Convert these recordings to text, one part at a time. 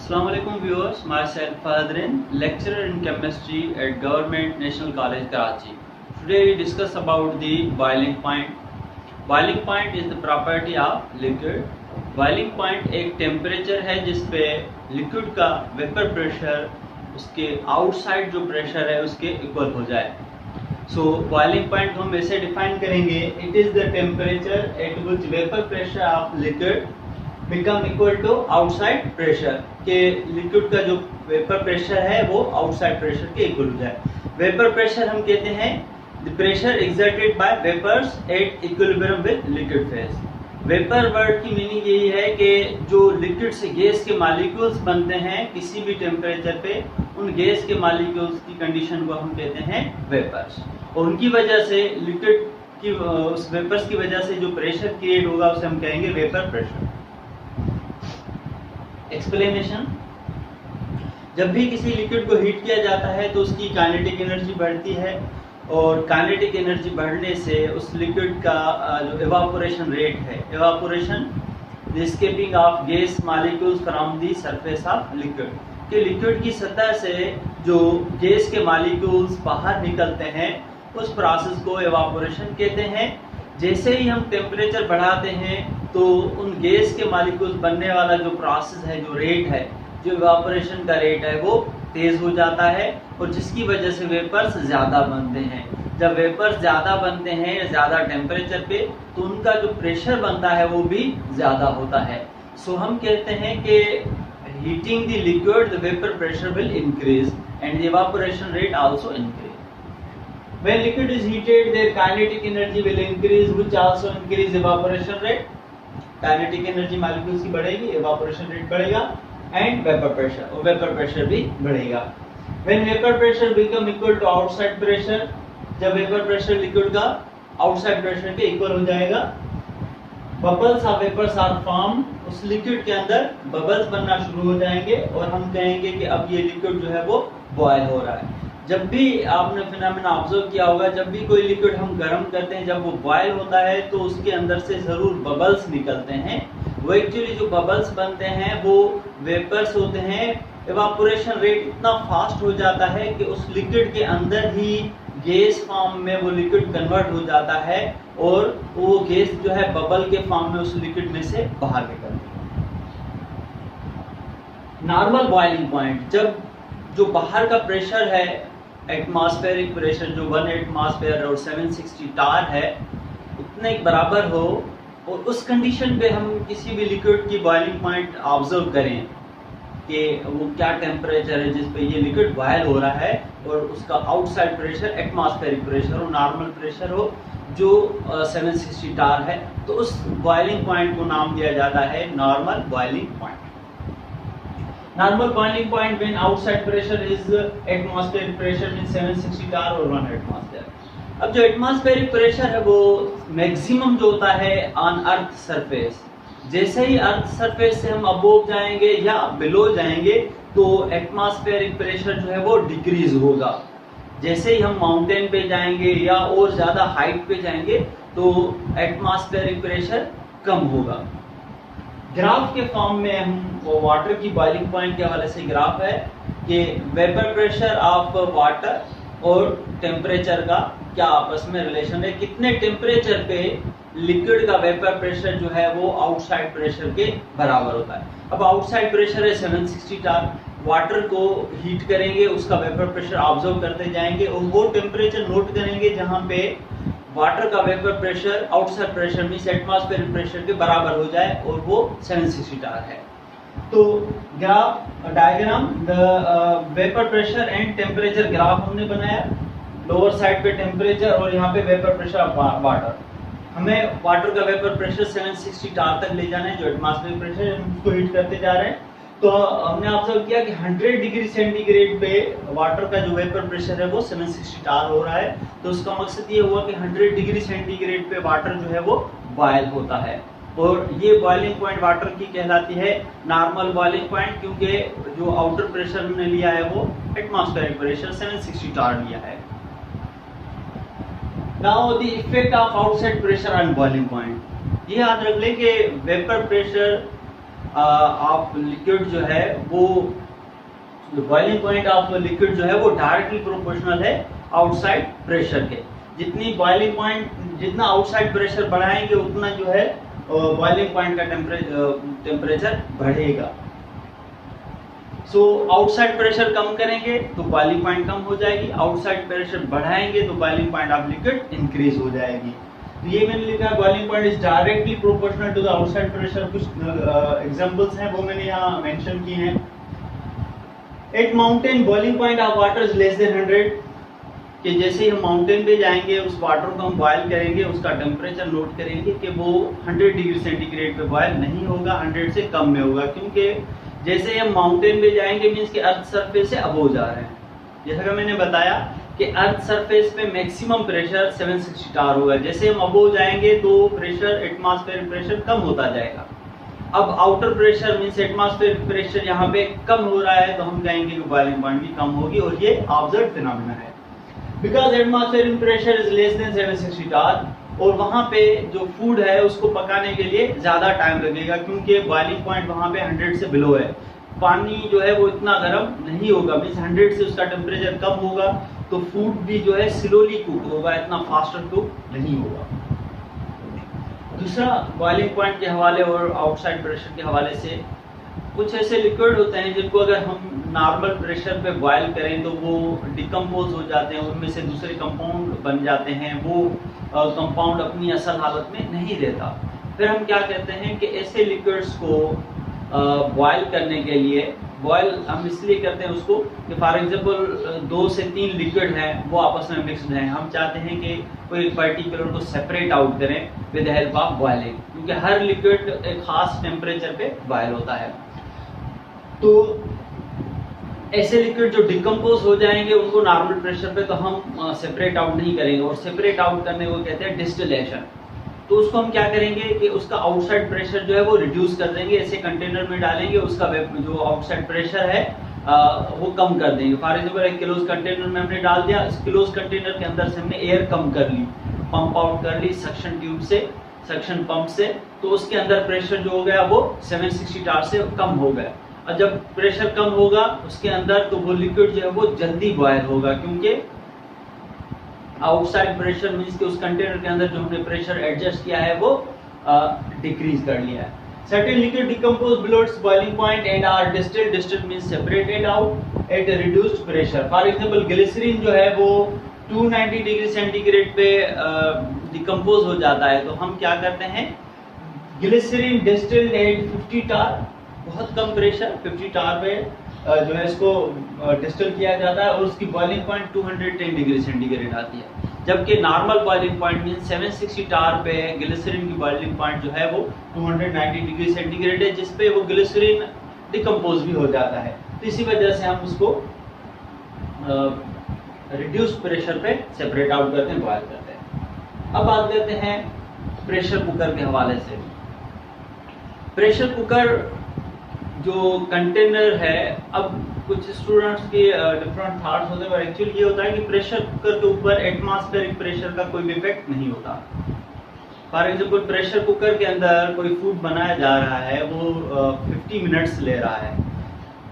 Assalamu alaikum viewers, myself Fahadrin, lecturer in chemistry at Government National College Karachi. Today we discuss about the boiling point. Boiling point is the property of liquid. Boiling point एक temperature है जिस पे liquid का vapour pressure उसके outside जो pressure है उसके equal हो जाए. सो बॉइलिंग पॉइंट हम ऐसे डिफाइन करेंगे, it is the temperature at which vapour pressure of liquid become equal to outside pressure, के लिक्विड का जो वेपर प्रेशर है वो आउटसाइड प्रेशर के इक्वल हो जाए. वेपर प्रेशर हम कहते हैं the pressure exerted by vapours at equilibrium with liquid phase. Vapour word की मीनिंग यही है कि जो लिक्विड से गैस के मॉलिक्यूल्स बनते हैं किसी भी टेम्परेचर पे, उन गैस के मॉलिक्यूल्स की कंडीशन को हम कहते हैं वेपर्स, और उनकी वजह से लिक्विड की उस वेपर्स की वजह से जो प्रेशर क्रिएट होगा उसे हम कहेंगे वेपर प्रेशर. एक्सप्लेनेशन, जब भी किसी लिक्विड को हीट किया जाता है तो उसकी काइनेटिक एनर्जी बढ़ती है, और काइनेटिक एनर्जी बढ़ने से उस लिक्विड का जो एवापोरेशन रेट है, evaporation the escaping of gas molecules from the surface of liquid, कि लिक्विड की सतह से जो गैस के मॉलिक्यूल्स बाहर निकलते हैं उस प्रोसेस को एवापोरेशन कहते हैं. जैसे ही हम टेम्परेचर बढ़ाते हैं तो उन गैस के मॉलिक्यूल्स बनने वाला जो प्रोसेस है, जो रेट है, जो इवापोरेशन का रेट है वो तेज हो जाता है, और जिसकी वजह से वेपर्स ज़्यादा बनते हैं. जब वेपर्स ज़्यादा बनते हैं ज़्यादा टेम्परेचर पे तो उनका जो प्रेशर बनता है वो भी ज़्यादा होता है. सो हम कहते हैं कि heating the liquid the vapour pressure will increase and the evaporation rate also increase. When liquid is heated, their kinetic energy will increase, which also increase evaporation rate. Kinetic energy molecules की बढ़ेगी, evaporation rate बढ़ेगा, and vapor pressure, और vapor pressure भी बढ़ेगा. When vapor pressure become equal to outside pressure, जब vapor pressure liquid का outside pressure के equal हो जाएगा, bubbles of vapors are formed, उस liquid के अंदर bubbles बनना शुरू हो जाएंगे, और हम कहेंगे कि अब ये liquid जो है वो boil हो रहा है. जब भी आपने फिनोमेना ऑब्जर्व किया होगा, जब भी कोई लिक्विड हम गर्म करते हैं, जब वो बॉयल होता है तो उसके अंदर से जरूर बबल्स निकलते हैं. वो एक्चुअली जो बबल्स बनते हैं वो वेपर्स होते हैं. इवापोरेशन रेट इतना फास्ट हो जाता है कि उस लिक्विड के अंदर ही गैस फॉर्म में वो लिक्विड कन्वर्ट हो जाता है, और वो गैस जो है बबल के फॉर्म में उस लिक्विड में से बाहर निकलती है. नॉर्मल बॉइलिंग पॉइंट, जब जो बाहर का प्रेशर है, एटमॉस्फेरिक प्रेशर जो 1 एटमॉस्फेयर और 760 टार है, उतने बराबर हो, और उस कंडीशन पे हम किसी भी लिक्विड की बॉइलिंग पॉइंट ऑब्जर्व करें कि वो क्या टेम्परेचर है जिस पे ये लिक्विड बॉयल हो रहा है, और उसका आउटसाइड प्रेशर एटमॉस्फेरिक प्रेशर और नॉर्मल प्रेशर हो जो 760 टार है, तो उस बॉइलिंग पॉइंट को नाम दिया जाता है normal boiling point. Normal boiling point when outside pressure is atmospheric pressure means 760 bar और 1 atmosphere. अब जो एटमॉस्फेरिक प्रेशर है वो मैक्सिमम जो होता है ऑन अर्थ सरफेस. जैसे ही अर्थ सरफेस से हम अबोव जाएंगे या बिलो जाएंगे तो एटमॉस्फेरिक प्रेशर जो है वो डिक्रीज होगा. जैसे ही हम माउंटेन पे जाएंगे या और ज्यादा हाइट पे जाएंगे तो एटमॉस्फेरिक प्रेशर कम होगा. ग्राफ के फॉर्म में हम वाटर की बॉइलिंग पॉइंट के हवाले से ग्राफ है कि वेपर प्रेशर ऑफ वाटर और टेम्परेचर का क्या आपस में रिलेशन है, कितने टेम्परेचर पे लिक्विड का वेपर प्रेशर जो है वो आउटसाइड प्रेशर के बराबर होता है. अब आउटसाइड प्रेशर है 760 टार, वाटर को हीट करेंगे, उसका वेपर प्रेशर ऑब्जर्व करते जाएंगे, और वो टेम्परेचर नोट करेंगे जहाँ पे वाटर का vapour pressure outside pressure means atmospheric pressure के बराबर हो जाए, और वो 760 टार है. तो graph diagram the vapour pressure and temperature graph हमने बनाया. लोअर साइड पे टेम्परेचर और यहाँ पे वेपर प्रेशर ऑफ वाटर. हमें वाटर का वेपर प्रेशर 760 टार तक ले जाना है, जो एटमॉस्फेरिक प्रेशर है, हम उसको हीट करते जा रहे हैं. तो हमने ऑब्जर्व किया कि 100 डिग्री सेंटीग्रेड पे वाटर का जो वेपर प्रेशर है वो 760 टार हो रहा है. तो उसका मकसद ये हुआ कि 100 डिग्री सेंटीग्रेड पे वाटर जो है वो बॉयल होता है, और ये बॉइलिंग पॉइंट वाटर की कहलाती है नॉर्मल बॉइलिंग पॉइंट, क्योंकि जो आउटर प्रेशर हमने लिया है वो एटमॉस्फेरिक प्रेशर 760 टार लिया है. Now the effect of outside pressure on boiling point. ये याद रख लें कि वेपर प्रेशर ऑफ लिक्विड जो है वो बॉइलिंग पॉइंट ऑफ लिक्विड जो है वो डायरेक्टली प्रोपोर्शनल है आउटसाइड प्रेशर के। जितनी बॉइलिंग पॉइंट जितना आउटसाइड प्रेशर बढ़ाएंगे उतना जो है बॉइलिंग पॉइंट का टेम्परेचर बढ़ेगा। सो आउटसाइड प्रेशर कम करेंगे तो बॉइलिंग पॉइंट कम हो जाएगी, आउटसाइड प्रेशर बढ़ाएंगे तो boiling point of liquid increase हो जाएगी। तो ये मैंने लिखा है boiling point is directly proportional to the outside pressure. कुछ एग्जांपल्स हैं वो मैंने यहाँ मेंशन किए हैं। At mountain boiling point of water is less than 100, कि जैसे ही हम माउंटेन पे जाएंगे उस वाटर को हम बॉयल करेंगे, उसका टेम्परेचर नोट करेंगे कि वो 100 डिग्री सेंटीग्रेड पे बॉयल नहीं होगा, 100 से कम में होगा, क्योंकि जैसे ही हम माउंटेन पे जाएंगे मींस कि अर्थ सरफेस से अबोव जा रहे हैं। जैसा कि मैंने बताया कि अर्थ सरफेस पे मैक्सिमम प्रेशर 760 टार होगा, जैसे हम अबोव जाएंगे तो प्रेशर एटमॉस्फेरिक प्रेशर कम होता जाएगा। अब outer pressure means atmospheric pressure यहाँ पे कम हो रहा है तो हम कहेंगे कि बॉइलिंग पॉइंट भी कम होगी, और ये ऑब्जर्व फिनोमेना है। Because atmospheric pressure is less then 760 टार, और वहां पे जो फूड है उसको पकाने के लिए ज्यादा टाइम लगेगा, क्योंकि बॉइलिंग पॉइंट वहां पे 100 से बिलो है। पानी जो है वो इतना गर्म नहीं होगा, मींस 100 से उसका टेम्परेचर कम होगा, तो फूड भी जो है स्लोली कुक होगा, इतना फास्टर कुक नहीं होगा। दूसरा बॉइलिंग पॉइंट के हवाले और आउटसाइड प्रेशर के हवाले से, कुछ ऐसे लिक्विड होते हैं जिनको अगर हम नॉर्मल प्रेशर पे बॉयल करें तो वो डिकम्पोज हो जाते हैं, उनमें से दूसरे कंपाउंड बन जाते हैं, वो कंपाउंड अपनी असल हालत में नहीं रहता। फिर हम क्या कहते हैं कि ऐसे लिक्विड्स को बॉयल करने के लिए, बॉयल हम इसलिए करते हैं उसको कि फॉर एग्जांपल 2 से 3 लिक्विड हैं वो आपस में मिक्स्ड हैं, हम चाहते हैं कि कोई पर्टिकुलर को सेपरेट आउट करें विद हेल्प ऑफ बॉयलिंग, क्योंकि हर लिक्विड एक खास टेम्परेचर पे बॉयल होता है। तो ऐसे लिक्विड जो डिकम्पोज हो जाएंगे उनको नॉर्मल प्रेशर पे तो हम सेपरेट आउट नहीं करेंगे, और सेपरेट आउट करने को कहते हैं डिस्टिलेशन। तो उसको हम क्या करेंगे कि उसका आउटसाइड प्रेशर जो है वो रिड्यूस कर देंगे, ऐसे कंटेनर में डालेंगे, उसका जो आउटसाइड प्रेशर है वो कम कर देंगे। फॉर एग्जाम्पल एक क्लोज कंटेनर में हमने डाल दिया, इस क्लोज कंटेनर के अंदर से हमने एयर कम कर ली, पंप आउट कर ली सक्शन ट्यूब से, सक्शन पंप से, तो उसके अंदर प्रेशर जो हो गया वो 760 टार से कम हो गया। और जब प्रेशर कम होगा उसके अंदर तो वो लिक्विड जो है वो जल्दी बॉयल होगा, क्योंकि आउटसाइड प्रेशर मींस कि उस कंटेनर के अंदर जो हमने प्रेशर एडजस्ट किया है वो डिक्रीज कर लिया है। Certain liquid decompose below its boiling point and are distilled. Distilled means separated out at a reduced pressure. For example, glycerin जो है वो 290 डिग्री सेंटीग्रेड पे डिकम्पोज हो जाता है, तो हम क्या करते हैं, ग्लिसरीन डिस्टिल्ड एट 50 टार, बहुत कम प्रेशर 50 टार पे जो है इसको डिस्टिल किया जाता है, और उसकी बॉइलिंग पॉइंट 210 डिग्री सेंटीग्रेड आती है, जबकि नॉर्मल बॉइलिंग पॉइंट मीन 760 टार पे ग्लिसरीन की बॉइलिंग पॉइंट जो है वो 290 डिग्री सेंटीग्रेड है, जिसपे वो ग्लिसरीन डिकम्पोज भी हो जाता है। तो इसी वजह से हम उसको रिड्यूस प्रेशर पे सेपरेट आउट करते हैं, बॉयल करते हैं। अब बात करते हैं प्रेशर कुकर के हवाले से। प्रेशर कुकर जो कंटेनर है, अब कुछ स्टूडेंट्स के डिफरेंट थॉट्स होते हैं, पर एक्चुअली ये होता है कि प्रेशर कुकर के ऊपर एटमॉस्फेरिक प्रेशर का कोई भी इफेक्ट नहीं होता। फॉर एग्जांपल प्रेशर कुकर के अंदर कोई फूड बनाया जा रहा है, वो 50 मिनट्स ले रहा है,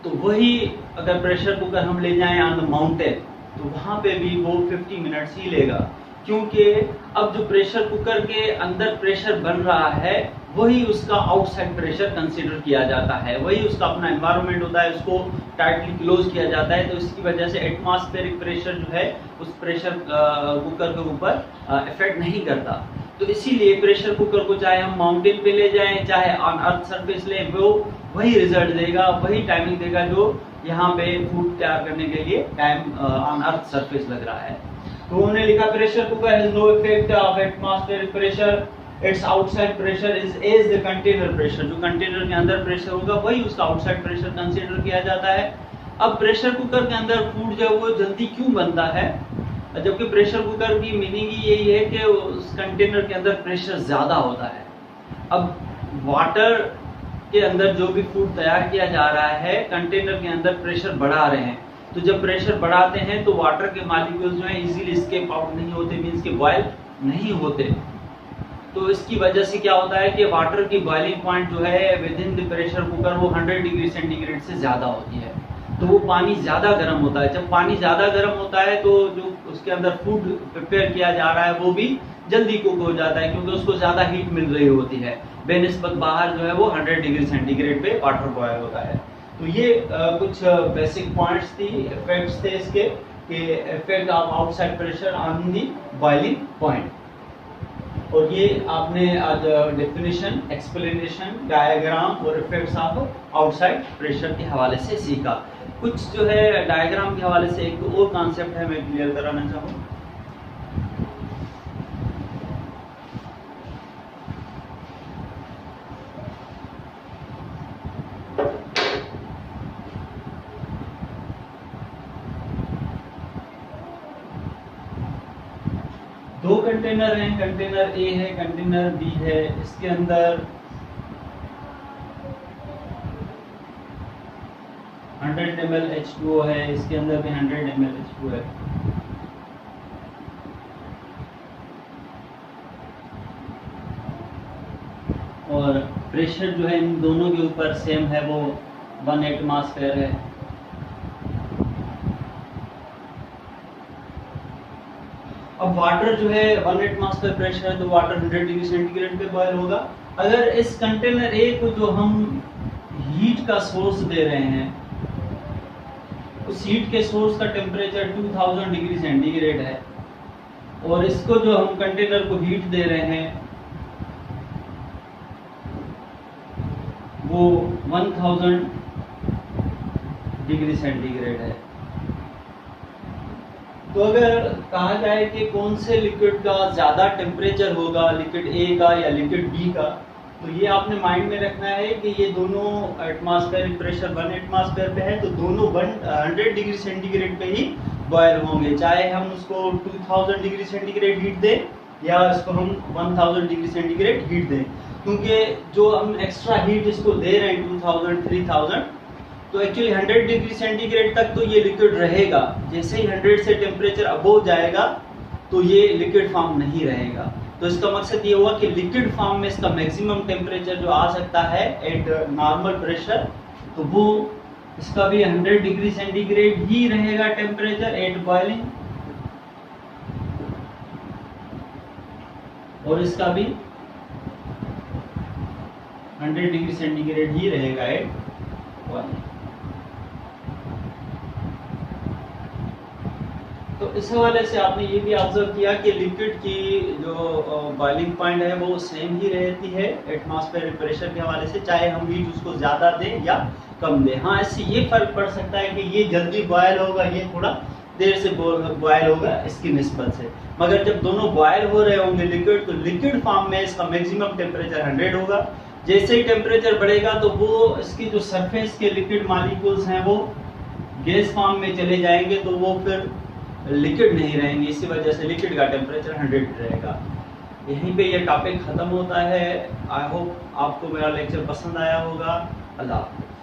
तो वही अगर प्रेशर कुकर हम ले जाएं ऑन द माउंटेन तो वहाँ पे भी वो 50 मिनट्स ही लेगा, क्योंकि अब जो प्रेशर कुकर के अंदर प्रेशर बन रहा है वही उसका आउटसाइड प्रेशर कंसीडर किया जाता है, वही उसका अपना एनवायरनमेंट होता है, उसको टाइटली क्लोज किया जाता है। तो इसकी वजह से एटमॉस्फेरिक प्रेशर जो है उस प्रेशर कुकर के ऊपर इफेक्ट नहीं करता। तो इसीलिए प्रेशर कुकर को चाहे हम माउंटेन पे ले जाएं चाहे ऑन अर्थ सरफेस लें, वो वही रिजल्ट देगा, वही टाइमिंग देगा जो यहाँ पे फूड तैयार करने के लिए टाइम ऑन अर्थ सरफेस लग रहा है। तो हमने लिखा pressure cooker has no effect of atmospheric pressure, it's outside pressure is as the container pressure, जो कंटेनर के अंदर प्रेशर होगा वही उसका आउटसाइड प्रेशर कंसीडर किया जाता है। अब प्रेशर कुकर के अंदर फूड जो है वो जल्दी क्यों बनता है, जबकि प्रेशर कुकर की मीनिंग ही यही है कि उस कंटेनर के अंदर प्रेशर ज्यादा होता है। अब वाटर के अंदर जो भी फूड तैयार किया जा रहा है, कंटेनर के अंदर प्रेशर बढ़ा रहे हैं, तो जब प्रेशर बढ़ाते हैं तो वाटर के मॉलिक्यूल्स जो है इजीली एस्केप आउट नहीं होते, मींस के बॉयल नहीं होते। तो इसकी वजह से क्या होता है कि वाटर की बॉइलिंग पॉइंट जो है with in the pressure cooker वो 100 डिग्री सेंटीग्रेड से ज़्यादा होती है, तो वो पानी ज़्यादा गर्म होता है। जब पानी ज़्यादा गर्म होता है तो जो उसके अंदर फूड प्रिपेयर किया जा रहा है वो भी जल्दी कुक हो जाता है, क्योंकि उसको ज़्यादा हीट मिल रही होती है। बेनिस्बत बाहर जो है वो 100 डिग्री सेंटीग्रेड पे वाटर बॉयल होता है। तो ये कुछ बेसिक पॉइंट्स थी, इफेक्ट्स थे इसके, कि effect of outside pressure on the boiling point. और ये आपने आज डेफिनेशन, एक्सप्लेनेशन, डायग्राम और इफेक्ट्स ऑफ आउटसाइड प्रेशर के हवाले से सीखा। कुछ जो है डायग्राम के हवाले से एक और कॉन्सेप्ट है, मैं क्लियर कराना चाहूँ। दो कंटेनर हैं, कंटेनर ए है, कंटेनर बी है। इसके अंदर 100 ml H2O है, इसके अंदर भी 100 ml H2O है। और प्रेशर जो है इन दोनों के ऊपर सेम है, वो 1 एटमॉस्फेयर है। अब वाटर जो है 1 एटमॉस्फेयर प्रेशर है, तो वाटर 100 डिग्री सेंटीग्रेड पे बॉयल होगा। अगर इस कंटेनर ए को जो हम हीट का सोर्स दे रहे हैं, उस हीट के सोर्स का टेम्परेचर 2000 डिग्री सेंटीग्रेड है, और इसको जो हम कंटेनर को हीट दे रहे हैं वो 1000 डिग्री सेंटीग्रेड है। तो अगर कहा जाए कि कौन से लिक्विड का ज़्यादा टेम्परेचर होगा, लिक्विड ए का या लिक्विड बी का, तो ये आपने माइंड में रखना है कि ये दोनों एटमॉस्फेरिक प्रेशर 1 एटमॉस्फेयर पे है, तो दोनों 100 डिग्री सेंटीग्रेड पे ही बॉयल होंगे, चाहे हम उसको 2000 डिग्री सेंटीग्रेड हीट दें या इसको हम 1000 डिग्री सेंटीग्रेड हीट दें। क्योंकि जो हम एक्स्ट्रा हीट इसको दे रहे हैं 2000, 3000, तो एक्चुअली 100 डिग्री सेंटीग्रेड तक तो ये लिक्विड रहेगा। जैसे ही 100 से टेम्परेचर अबव जाएगा तो ये लिक्विड फॉर्म नहीं रहेगा। तो इसका मकसद ये हुआ कि लिक्विड फॉर्म में इसका मैक्सिमम टेम्परेचर जो आ सकता है एट नॉर्मल प्रेशर, तो वो इसका भी 100 डिग्री सेंटीग्रेड ही रहेगा टेम्परेचर एट बॉइलिंग, और इसका भी 100 डिग्री सेंटीग्रेड ही रहेगा एट बॉइलिंग। तो इस हवाले से आपने ये भी ऑब्जर्व किया कि लिक्विड की जो बॉइलिंग पॉइंट है वो सेम ही रहती है एटमॉस्फेरिक प्रेशर के हवाले से, चाहे हम हीट उसको ज़्यादा दें या कम दें। हाँ, इससे ये फर्क पड़ सकता है कि ये जल्दी बॉयल होगा, ये थोड़ा देर से बॉयल होगा इसकी निस्बत से। मगर जब दोनों बॉयल हो रहे होंगे लिक्विड, तो लिक्विड फॉर्म में इसका मैक्सिमम टेम्परेचर 100 होगा। जैसे ही टेम्परेचर बढ़ेगा तो वो इसकी जो सरफेस के लिक्विड मॉलिक्यूल्स हैं वो गैस फॉर्म में चले जाएंगे, तो वो फिर लिक्विड नहीं रहेंगे। इसी वजह से लिक्विड का टेम्परेचर 100 रहेगा। यहीं पे ये टॉपिक ख़त्म होता है। आई होप आपको मेरा लेक्चर पसंद आया होगा। अल्लाह हाफ़िज़।